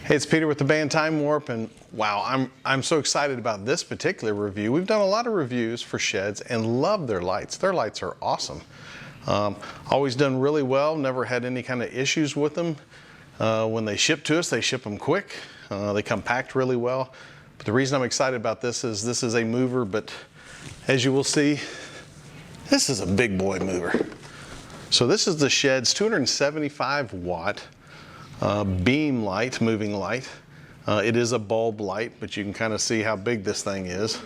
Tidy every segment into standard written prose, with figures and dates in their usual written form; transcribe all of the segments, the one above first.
Hey, it's Peter with the band Time Warp, and wow, I'm so excited about this particular review. We've done a lot of reviews for Shehds and love their lights. Their lights are awesome. Always done really well, never had any kind of issues with them. When they ship to us, they ship them quick. They come packed really well. But the reason I'm excited about this is a mover, but as you will see, this is a big boy mover. So this is the Shehds 275 watt beam light, moving light. It is a bulb light, but you can kind of see how big this thing is.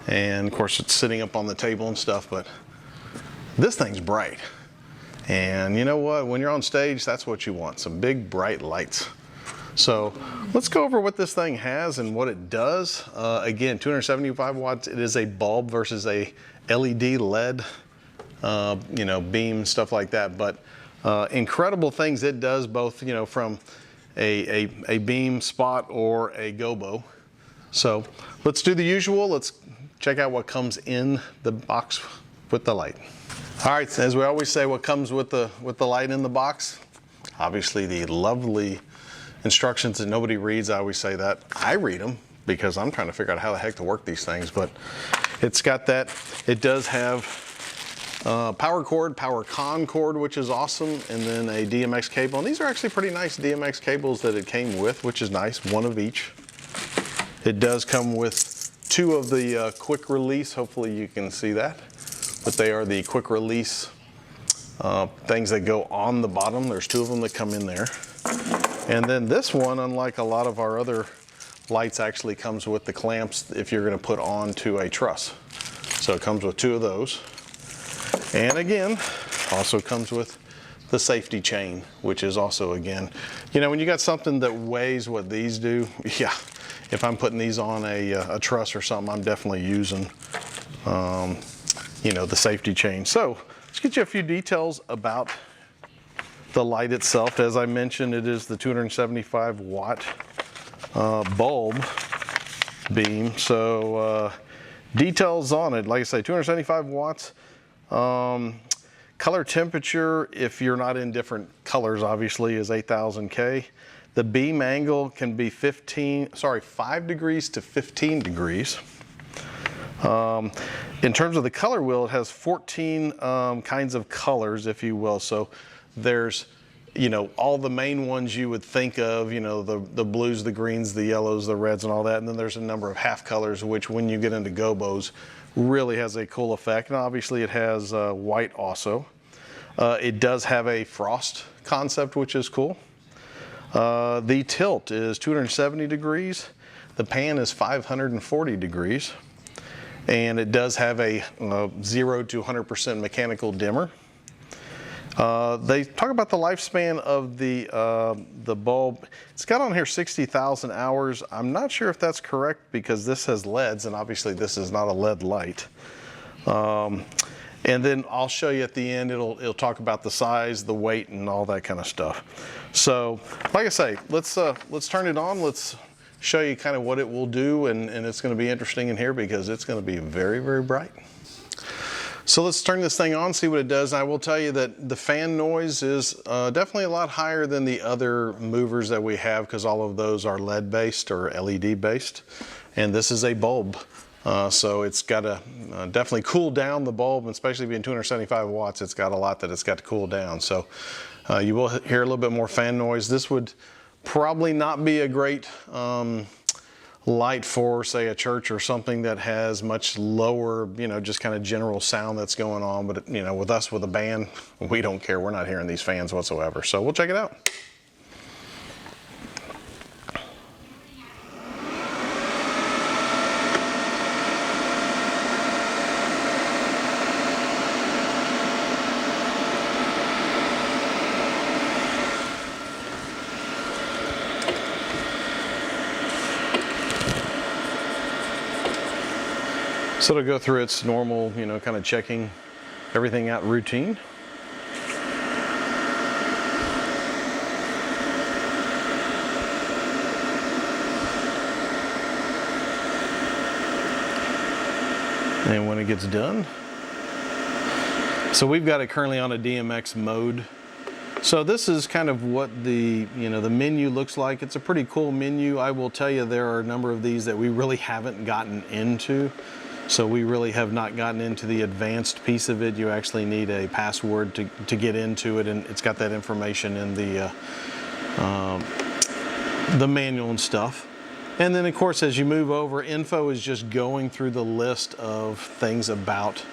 And of course it's sitting up on the table and stuff, but this thing's bright. And you know what, when you're on stage, that's what you want, some big bright lights. So let's go over what this thing has and what it does. Again, 275 watts, it is a bulb versus a LED LED, beam, stuff like that. But incredible things it does, both, from a beam spot or a gobo. So let's do the usual. Let's check out what comes in the box with the light. All right, as we always say, what comes with the light in the box? Obviously the lovely instructions that nobody reads. I always say that. I read them because I'm trying to figure out how the heck to work these things, but it's got that. It does have power cord, power con cord, which is awesome, and then a DMX cable. And these are actually pretty nice DMX cables that it came with, which is nice, one of each. It does come with two of the quick release, hopefully you can see that, but they are the quick release things that go on the bottom. There's two of them that come in there. And then this one, unlike a lot of our other lights, actually comes with the clamps if you're going to put onto a truss. So it comes with two of those. And again, also comes with the safety chain, which is also, again, when you got something that weighs what these do, yeah, if I'm putting these on a truss or something, I'm definitely using, the safety chain. So let's get you a few details about the light itself. As I mentioned, it is the 275 watt bulb beam. So details on it, like I say, 275 watts. Color temperature, if you're not in different colors, obviously, is 8,000 K. The beam angle can be 5 degrees to 15 degrees. In terms of the color wheel, it has 14 kinds of colors, if you will. So there's, all the main ones you would think of, the blues, the greens, the yellows, the reds, and all that. And then there's a number of half colors, which when you get into gobos, really has a cool effect. And obviously it has white also. It does have a frost concept, which is cool. The tilt is 270 degrees. The pan is 540 degrees. And it does have a 0 to 100% mechanical dimmer. They talk about the lifespan of the bulb. It's got on here 60,000 hours. I'm not sure if that's correct because this has LEDs, and obviously this is not a LED light. And then I'll show you at the end, it'll talk about the size, the weight, and all that kind of stuff. So, like I say, let's turn it on. Let's show you kind of what it will do, and it's going to be interesting in here because it's going to be very, very bright. So let's turn this thing on, see what it does. I will tell you that the fan noise is definitely a lot higher than the other movers that we have because all of those are LED based or LED based. And this is a bulb. So it's got to definitely cool down the bulb, especially being 275 watts, it's got a lot that it's got to cool down. So you will hear a little bit more fan noise. This would probably not be a great light for, say, a church or something that has much lower, just kind of general sound that's going on. But, with us, with a band, we don't care. We're not hearing these fans whatsoever. So we'll check it out. So it'll go through its normal, kind of checking everything out routine. And when it gets done, so we've got it currently on a DMX mode. So this is kind of what the the menu looks like. It's a pretty cool menu. I will tell you there are a number of these that we really haven't gotten into. So we really have not gotten into the advanced piece of it. You actually need a password to get into it, and it's got that information in the manual and stuff. And then of course as you move over, info is just going through the list of things about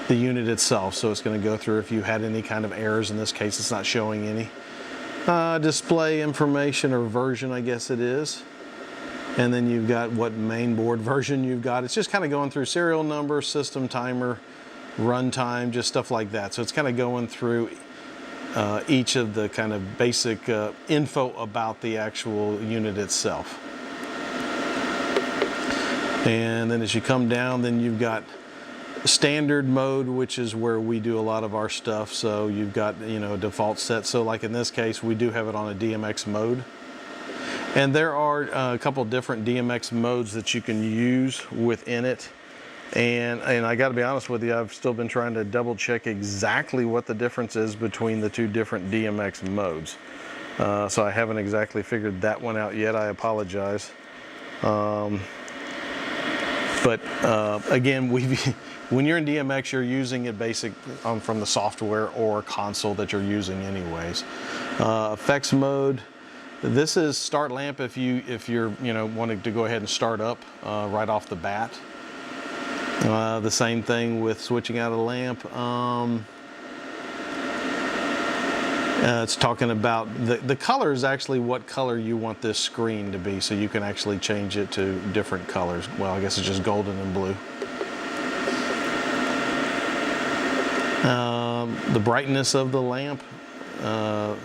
the unit itself. So it's going to go through if you had any kind of errors. In this case it's not showing any. Display information, or version I guess it is. And then you've got what mainboard version you've got. It's just kind of going through serial number, system timer, runtime, just stuff like that. So it's kind of going through each of the kind of basic info about the actual unit itself. And then as you come down, then you've got standard mode, which is where we do a lot of our stuff. So you've got a default set. So like in this case, we do have it on a DMX mode. And there are a couple different DMX modes that you can use within it. And I got to be honest with you, I've still been trying to double check exactly what the difference is between the two different DMX modes. So I haven't exactly figured that one out yet. I apologize. But again, when you're in DMX, you're using it from the software or console that you're using anyways. Effects mode. This is start lamp if you're wanting to go ahead and start up right off the bat. The same thing with switching out a lamp. It's talking about the color is actually what color you want this screen to be, so you can actually change it to different colors. Well, I guess it's just golden and blue. The brightness of the lamp,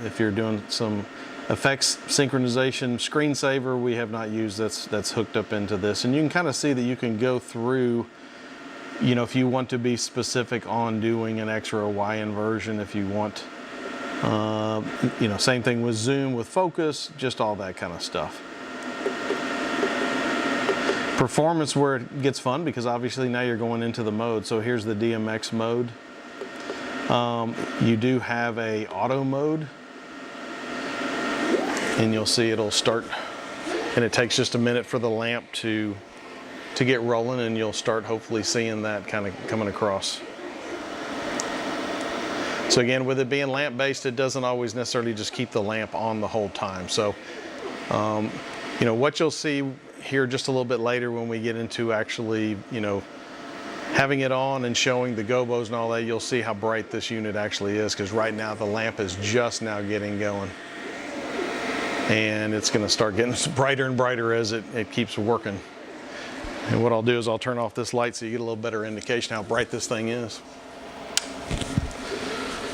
if you're doing some effects synchronization, screensaver we have not used, that's hooked up into this. And you can kind of see that you can go through, if you want to be specific on doing an X or a Y inversion, if you want, same thing with zoom, with focus, just all that kind of stuff. Performance, where it gets fun, because obviously now you're going into the mode. So here's the DMX mode. You do have a auto mode, and you'll see it'll start, and it takes just a minute for the lamp to get rolling, and you'll start hopefully seeing that kind of coming across. So again, with it being lamp based, it doesn't always necessarily just keep the lamp on the whole time. So what you'll see here just a little bit later when we get into actually having it on and showing the Gobos and all that, you'll see how bright this unit actually is, because right now the lamp is just now getting going. And it's going to start getting brighter and brighter as it keeps working. And what I'll do is I'll turn off this light so you get a little better indication how bright this thing is.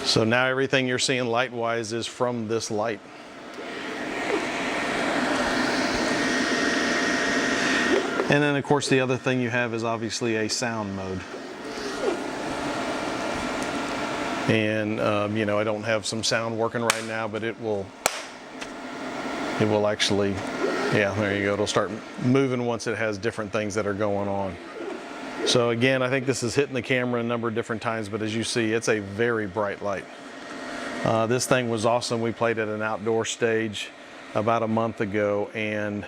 So now everything you're seeing light-wise is from this light. And then of course the other thing you have is obviously a sound mode. And I don't have some sound working right now, but it will actually, yeah, there you go. It'll start moving once it has different things that are going on. So again, I think this is hitting the camera a number of different times, but as you see, it's a very bright light. This thing was awesome. We played at an outdoor stage about a month ago, and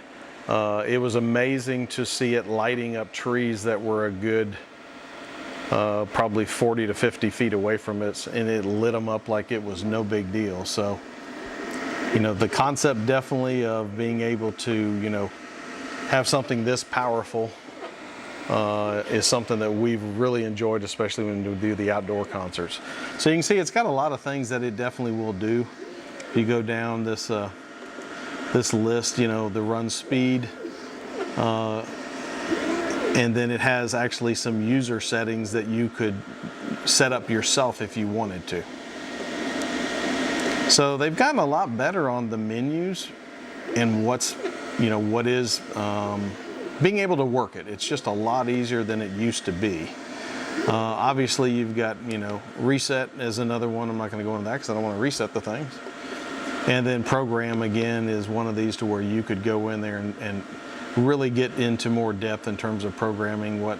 it was amazing to see it lighting up trees that were a good probably 40 to 50 feet away from it, and it lit them up like it was no big deal. So the concept definitely of being able to have something this powerful is something that we've really enjoyed, especially when we do the outdoor concerts. So you can see it's got a lot of things that it definitely will do. If you go down this this list, the run speed, and then it has actually some user settings that you could set up yourself if you wanted to. So they've gotten a lot better on the menus and what is being able to work it. It's just a lot easier than it used to be. Obviously you've got, reset as another one. I'm not going to go into that because I don't want to reset the things. And then program, again, is one of these to where you could go in there and really get into more depth in terms of programming what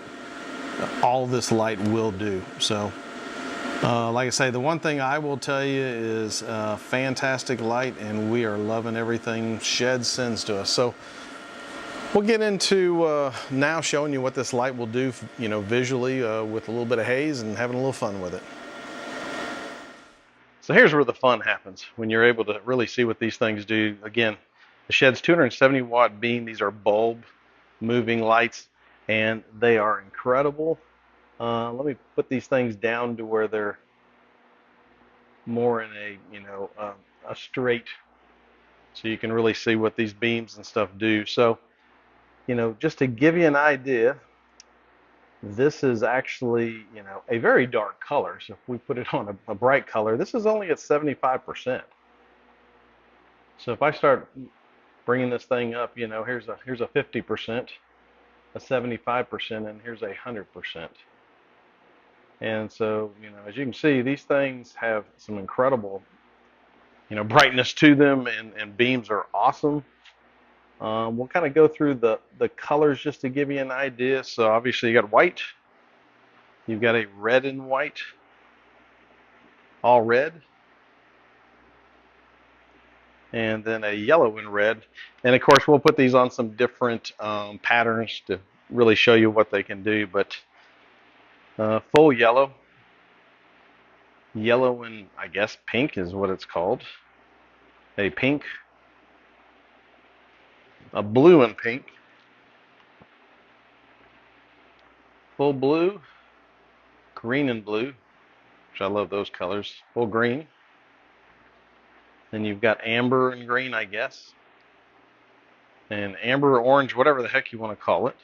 all this light will do. So Like I say, the one thing I will tell you is fantastic light, and we are loving everything Shehds sends to us. So we'll get into now showing you what this light will do, visually with a little bit of haze and having a little fun with it. So here's where the fun happens, when you're able to really see what these things do. Again, the Shehds 270 watt beam, these are bulb moving lights, and they are incredible. Let me put these things down to where they're more in a straight, so you can really see what these beams and stuff do. So, just to give you an idea, this is actually, a very dark color. So if we put it on a bright color, this is only at 75%. So if I start bringing this thing up, here's a 50%, a 75%, and here's 100%. And so, as you can see, these things have some incredible, brightness to them, and beams are awesome. We'll kind of go through the colors just to give you an idea. So obviously you got white, you've got a red and white, all red, and then a yellow and red. And of course we'll put these on some different patterns to really show you what they can do. But full yellow, yellow and I guess pink is what it's called. A pink, a blue and pink, full blue, green and blue, which I love those colors, full green. Then you've got amber and green, I guess, and amber or orange, whatever the heck you want to call it.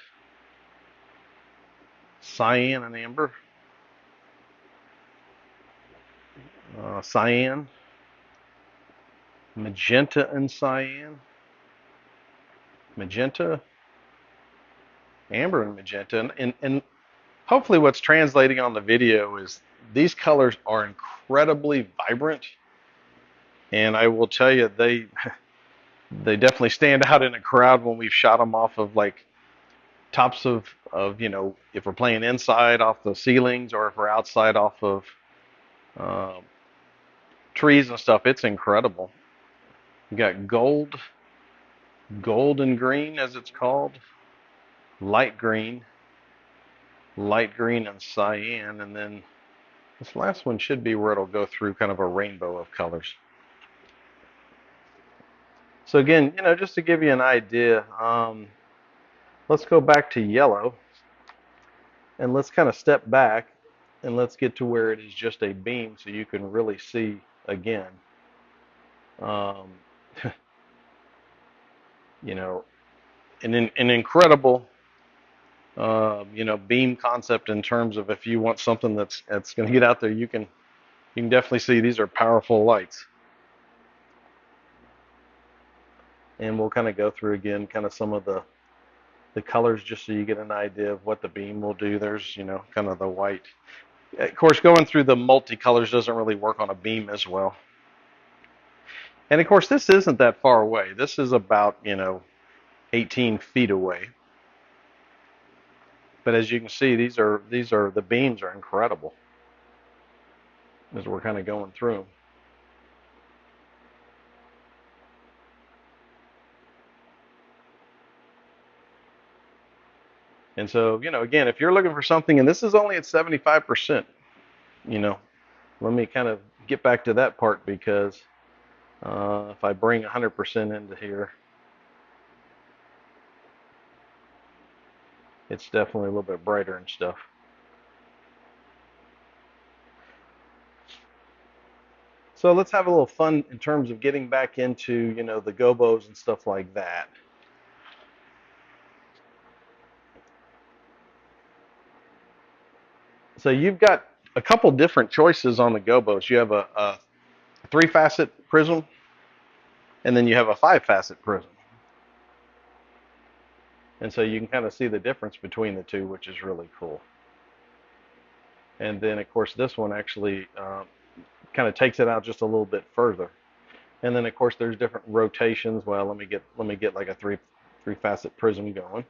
Cyan and amber, cyan, magenta and cyan, magenta, amber and magenta. And hopefully what's translating on the video is these colors are incredibly vibrant, and I will tell you, they definitely stand out in a crowd when we've shot them off of like tops of if we're playing inside off the ceilings, or if we're outside off of trees and stuff. It's incredible. You got gold and green, as it's called, light green and cyan, and then this last one should be where it'll go through kind of a rainbow of colors. So again, just to give you an idea, let's go back to yellow, and let's kind of step back, and let's get to where it is just a beam, so you can really see again. An incredible, beam concept, in terms of if you want something that's going to get out there, you can definitely see these are powerful lights. And we'll kind of go through again kind of some of the colors, just so you get an idea of what the beam will do. There's, kind of the white. Of course, going through the multicolors doesn't really work on a beam as well. And of course, this isn't that far away. This is about, 18 feet away. But as you can see, these are the beams are incredible as we're kind of going through them. And so, again, if you're looking for something, and this is only at 75%, let me kind of get back to that part, because if I bring 100% into here, it's definitely a little bit brighter and stuff. So let's have a little fun in terms of getting back into, the Gobos and stuff like that. So you've got a couple different choices on the Gobos. You have a 3-facet prism, and then you have a 5-facet prism. And so you can kind of see the difference between the two, which is really cool. And then, of course, this one actually kind of takes it out just a little bit further. And then, of course, there's different rotations. Well, let me get like a three-facet prism going.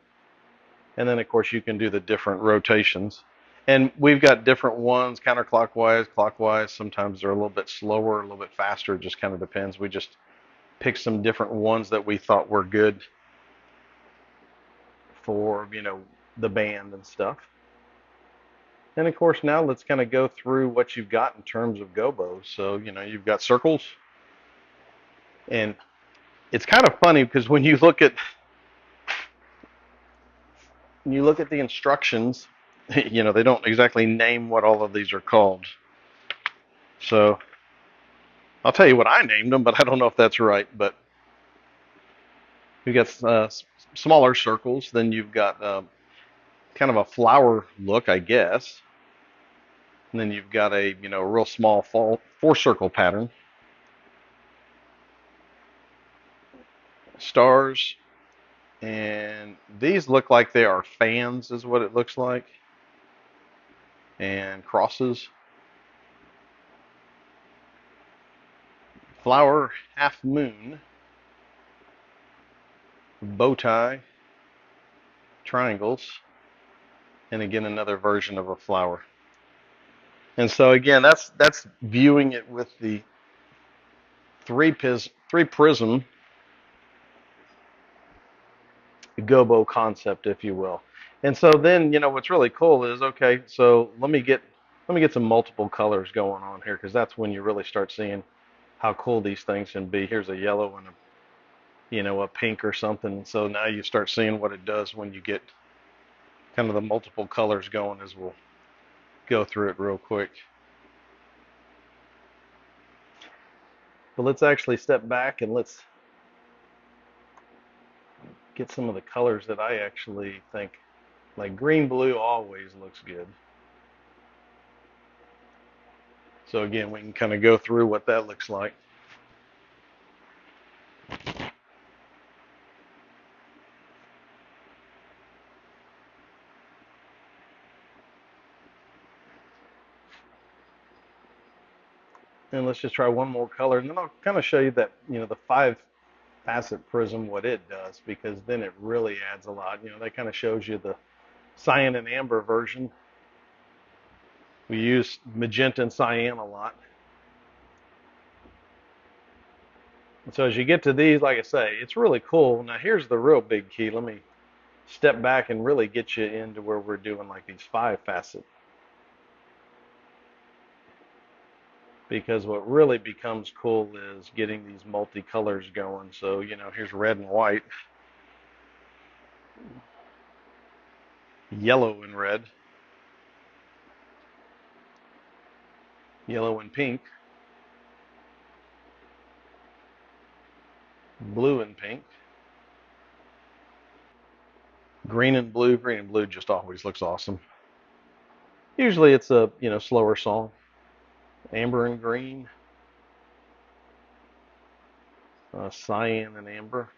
And then, of course, you can do the different rotations. And we've got different ones, counterclockwise, clockwise. Sometimes they're a little bit slower, a little bit faster. It just kind of depends. We just picked some different ones that we thought were good for, the band and stuff. And of course, now let's kind of go through what you've got in terms of gobos. So, you've got circles, and it's kind of funny because when you look at the instructions, they don't exactly name what all of these are called. So I'll tell you what I named them, but I don't know if that's right. But you've got smaller circles, then you've got kind of a flower look, I guess. And then you've got a real small four circle pattern. Stars, and these look like they are fans, is what it looks like. And crosses. Flower, half moon, bow tie, triangles, and again another version of a flower. And so again, that's viewing it with the three prism gobo concept, if you will. And so then, what's really cool is, okay, so let me get some multiple colors going on here, because that's when you really start seeing how cool these things can be. Here's a yellow and a pink or something. So now you start seeing what it does when you get kind of the multiple colors going, as we'll go through it real quick. But let's actually step back and let's get some of the colors that I actually think, like green blue always looks good. So again, we can kind of go through what that looks like. And let's just try one more color, and then I'll kind of show you that, the 5-facet prism, what it does, because then it really adds a lot. That kind of shows you the cyan and amber version. We use magenta and cyan a lot. And so as you get to these, like I say, it's really cool. Now here's the real big key. Let me step back and really get you into where we're doing like these 5-facet. Because what really becomes cool is getting these multicolors going. So, here's red and white, yellow and red, yellow and pink, blue and pink, green and blue. Green and blue just always looks awesome. Usually it's a, slower song. Amber and green, cyan and amber,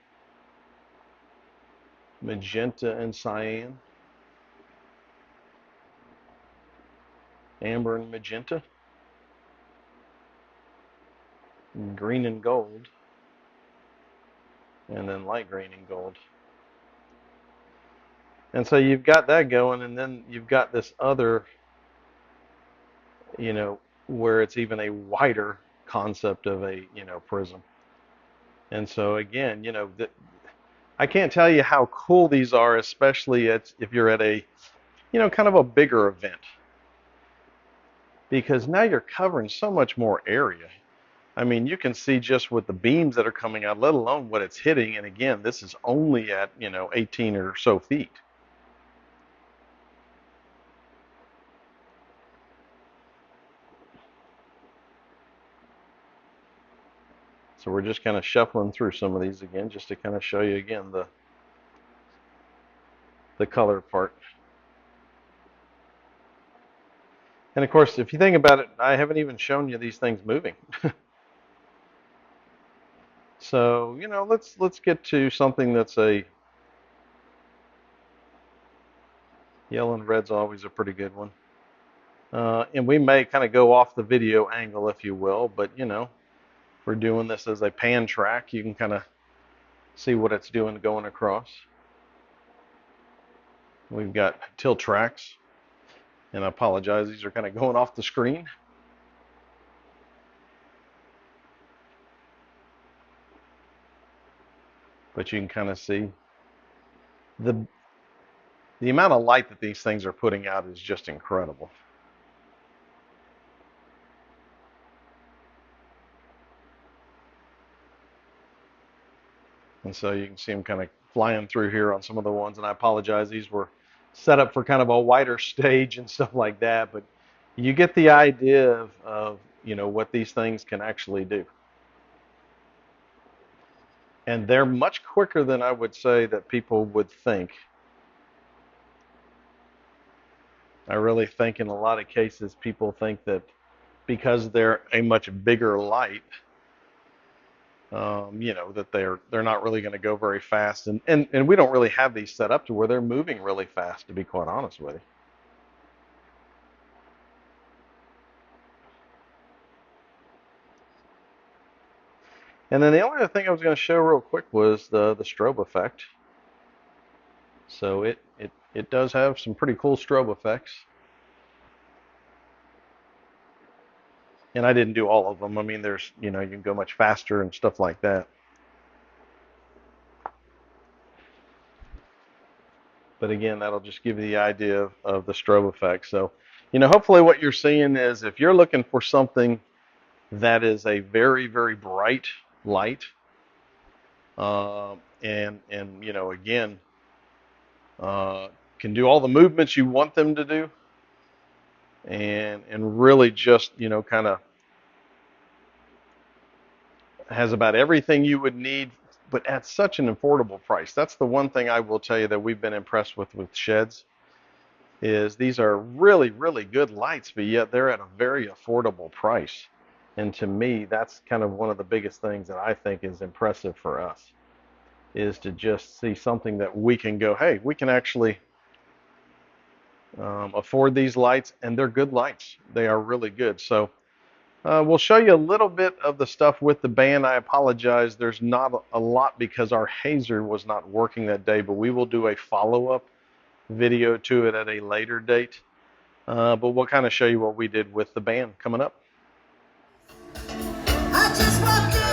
magenta and cyan, amber and magenta, green and gold, and then light green and gold. And so you've got that going, and then you've got this other, where it's even a wider concept of a, prism. And so again, I can't tell you how cool these are, especially if you're at a, kind of a bigger event, because now you're covering so much more area. I mean, you can see just with the beams that are coming out, let alone what it's hitting. And again, this is only at, 18 or so feet. So we're just kind of shuffling through some of these again, just to kind of show you again the color part. And of course, if you think about it, I haven't even shown you these things moving. So, let's get to something that's a yellow and red's always a pretty good one. And we may kind of go off the video angle, if you will, but we're doing this as a pan track. You can kind of see what it's doing going across. We've got tilt tracks. And I apologize, these are kind of going off the screen. But you can kind of see the amount of light that these things are putting out is just incredible. And so you can see them kind of flying through here on some of the ones. And I apologize, these were set up for kind of a wider stage and stuff like that. But you get the idea of you know, what these things can actually do. And they're much quicker than I would say that people would think. I really think in a lot of cases people think that because they're a much bigger light, you know, that they're not really going to go very fast, and we don't really have these set up to where they're moving really fast, to be quite honest with you. And then the only other thing I was going to show real quick was the strobe effect. So it does have some pretty cool strobe effects. And I didn't do all of them. I mean, there's, you know, you can go much faster and stuff like that. But again, that'll just give you the idea of the strobe effect. So, you know, hopefully what you're seeing is if you're looking for something that is a very, very bright light, and you know, again, can do all the movements you want them to do, and really just, you know, kind of has about everything you would need, but at such an affordable price. That's the one thing I will tell you that we've been impressed with Shehds, is these are really, really good lights, but yet they're at a very affordable price. And to me, that's kind of one of the biggest things that I think is impressive for us, is to just see something that we can go, hey, we can actually afford these lights, and they're good lights. They are really good. So we'll show you a little bit of the stuff with the band. I apologize, there's not a lot because our hazer was not working that day, but we will do a follow-up video to it at a later date. But we'll kind of show you what we did with the band coming up. I just walked